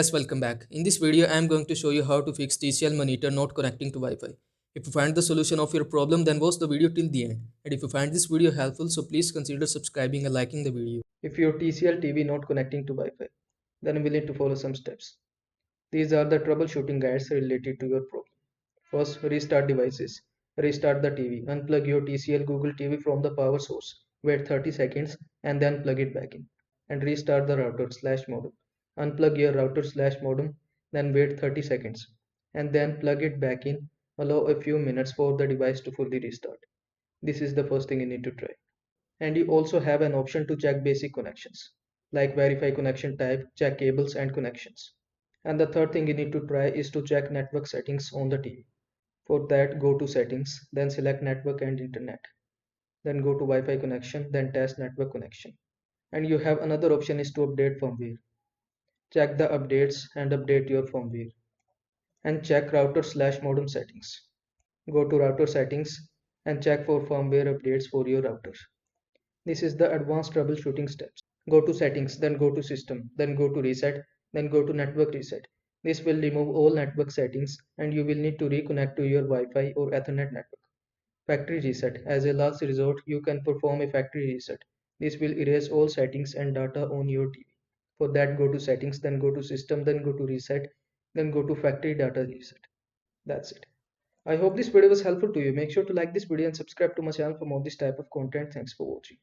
Guys, welcome back. In this video, I am going to show you how to fix TCL monitor not connecting to Wi-Fi. If you find the solution of your problem, then watch the video till the end. And if you find this video helpful, so please consider subscribing and liking the video. If your TCL TV not connecting to Wi-Fi, then we need to follow some steps. These are the troubleshooting guides related to your problem. First, restart devices. Restart the TV. Unplug your TCL Google TV from the power source. Wait 30 seconds and then plug it back in. And restart the router/modem. Unplug your router/modem, then wait 30 seconds and then plug it back in. Allow a few minutes for the device to fully restart. This is the first thing you need to try. And you also have an option to check basic connections, like verify connection type, check cables and connections. And the third thing you need to try is to check network settings on the TV. For that, go to settings, then select network and internet. Then go to Wi-Fi connection, then test network connection. And you have another option is to update firmware. Check the updates and update your firmware. And check router/modem settings. Go to router settings and check for firmware updates for your router. This is the advanced troubleshooting steps. Go to settings, then go to system, then go to reset, then go to network reset. This will remove all network settings and you will need to reconnect to your Wi-Fi or Ethernet network. Factory reset. As a last resort, you can perform a factory reset. This will erase all settings and data on your TV. For that, go to settings, then go to system, then go to reset, then go to factory data reset. That's it. I hope this video was helpful to you. Make sure to like this video and subscribe to my channel for more this type of content. Thanks for watching.